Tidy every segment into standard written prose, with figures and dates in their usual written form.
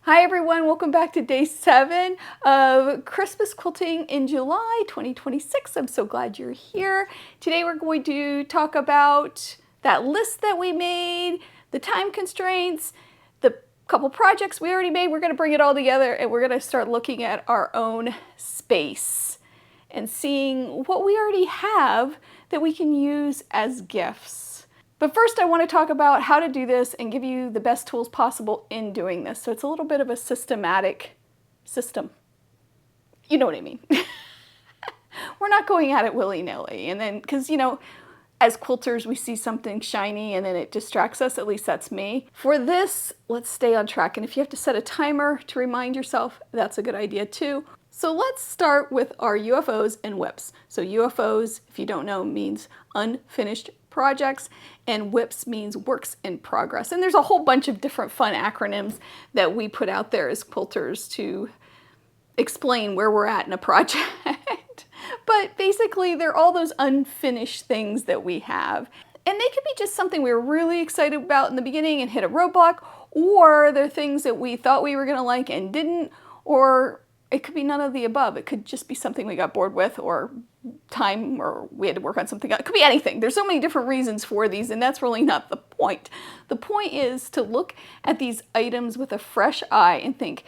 Hi everyone, welcome back to day 7 of Christmas quilting in July 2026. I'm so glad you're here. Today we're going to talk about that list that we made, the time constraints, the couple projects we already made. We're going to bring it all together and we're going to start looking at our own space and seeing what we already have that we can use as gifts. But first I want to talk about how to do this and give you the best tools possible in doing this. So it's a little bit of a systematic system. You know what I mean. We're not going at it willy-nilly. And then, because, as quilters, we see something shiny and then it distracts us. At least that's me. For this, let's stay on track. And if you have to set a timer to remind yourself, that's a good idea too. So let's start with our UFOs and WIPs. So UFOs, if you don't know, means unfinished projects, and WIPs means works in progress. And there's a whole bunch of different fun acronyms that we put out there as quilters to explain where we're at in a project. But basically, they're all those unfinished things that we have. And they could be just something we were really excited about in the beginning and hit a roadblock, or they're things that we thought we were going to like and didn't, or it could be none of the above. It could just be something we got bored with, or time, or we had to work on something else. It could be anything. There's so many different reasons for these, and that's really not the point. The point is to look at these items with a fresh eye and think,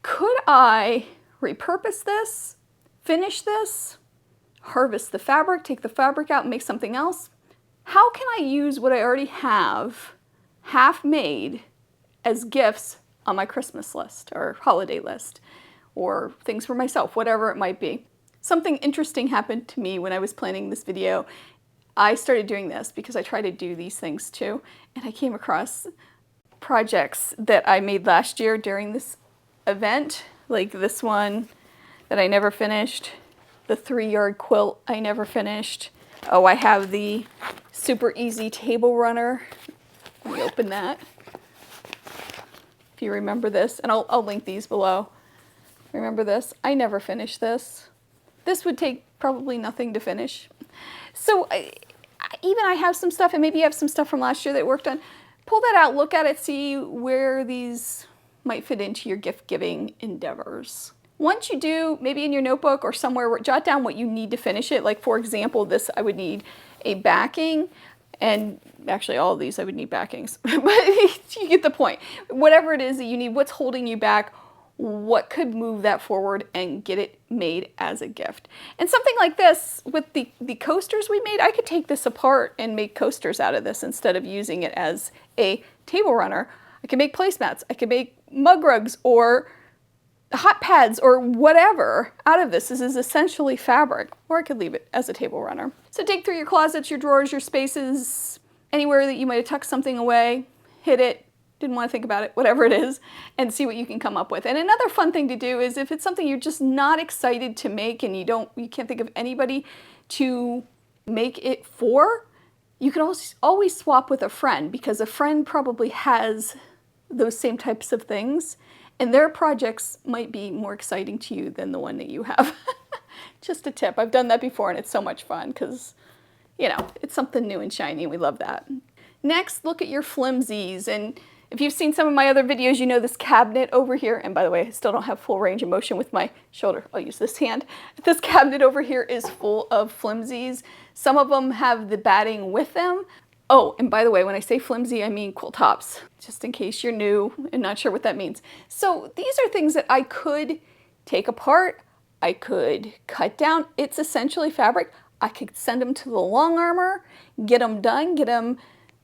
could I repurpose this, finish this, harvest the fabric, take the fabric out and make something else? How can I use what I already have, half made, as gifts on my Christmas list or holiday list? Or things for myself, whatever it might be. Something interesting happened to me when I was planning this video. I started doing this because I try to do these things too, and I came across projects that I made last year during this event, like this one that I never finished, the 3-yard quilt I never finished. Oh, I have the super easy table runner. Let me open that. If you remember this, and I'll link these below. Remember this? I never finished this. This would take probably nothing to finish. So even I have some stuff, and maybe you have some stuff from last year that I worked on. Pull that out, look at it, see where these might fit into your gift-giving endeavors. Once you do, maybe in your notebook or somewhere, jot down what you need to finish it. Like for example, this I would need a backing, and actually all of these I would need backings. But you get the point. Whatever it is that you need, what's holding you back, what could move that forward and get it made as a gift. And something like this, with the coasters we made, I could take this apart and make coasters out of this instead of using it as a table runner. I could make placemats, I could make mug rugs or hot pads or whatever out of this. This is essentially fabric, or I could leave it as a table runner. So dig through your closets, your drawers, your spaces, anywhere that you might have tucked something away, hid it, didn't want to think about it, whatever it is, and see what you can come up with. And another fun thing to do is if it's something you're just not excited to make and you can't think of anybody to make it for, you can always swap with a friend, because a friend probably has those same types of things and their projects might be more exciting to you than the one that you have. Just a tip. I've done that before and it's so much fun because, it's something new and shiny and we love that. Next, look at your flimsies. And if you've seen some of my other videos, you know this cabinet over here, and by the way, I still don't have full range of motion with my shoulder. I'll use this hand. This cabinet over here is full of flimsies. Some of them have the batting with them. Oh, and by the way, when I say flimsy, I mean quilt tops, just in case you're new and not sure what that means. So these are things that I could take apart. I could cut down. It's essentially fabric. I could send them to the long armor, get them done, get them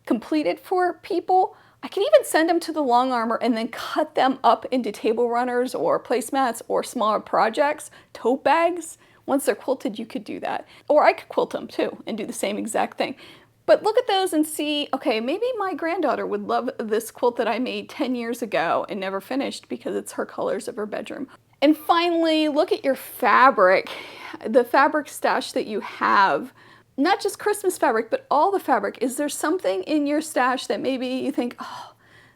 completed for people. I can even send them to the long armor and then cut them up into table runners or placemats or smaller projects, tote bags. Once they're quilted, you could do that. Or I could quilt them too and do the same exact thing. But look at those and see, okay, maybe my granddaughter would love this quilt that I made 10 years ago and never finished because it's her colors of her bedroom. And finally, look at your fabric, the fabric stash that you have. Not just Christmas fabric, but all the fabric. Is there something in your stash that maybe you think, oh,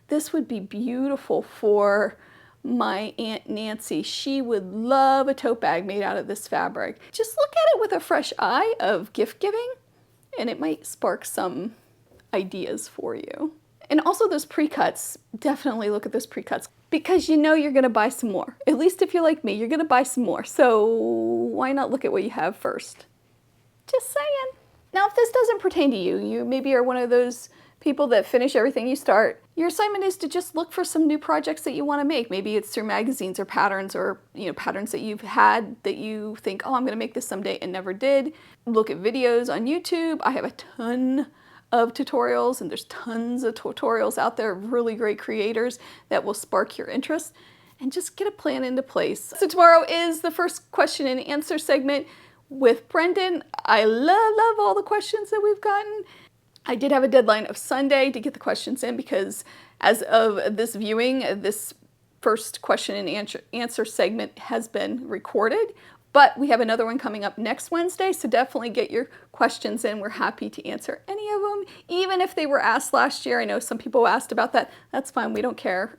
this would be beautiful for my Aunt Nancy. She would love a tote bag made out of this fabric. Just look at it with a fresh eye of gift giving, and it might spark some ideas for you. And also those precuts, definitely look at those precuts. because you know you're going to buy some more. At least if you're like me, you're going to buy some more. So why not look at what you have first? Just saying. Now, if this doesn't pertain to you, you maybe are one of those people that finish everything you start, your assignment is to just look for some new projects that you want to make. Maybe it's through magazines or patterns, or patterns that you've had that you think, oh, I'm going to make this someday and never did. Look at videos on YouTube. I have a ton of tutorials, and there's tons of tutorials out there of really great creators that will spark your interest, and just get a plan into place. So tomorrow is the first question and answer segment with Brendan. I love all the questions that we've gotten. I did have a deadline of Sunday to get the questions in, because as of this viewing, this first question and answer segment has been recorded, but we have another one coming up next Wednesday, so definitely get your questions in. We're happy to answer any of them, even if they were asked last year. I know some people asked about that. That's fine, we don't care.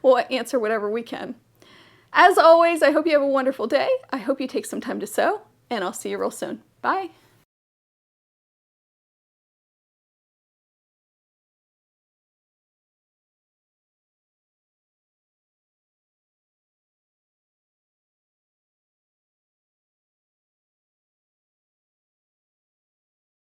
We'll answer whatever we can. As always, I hope you have a wonderful day. I hope you take some time to sew, and I'll see you real soon. Bye.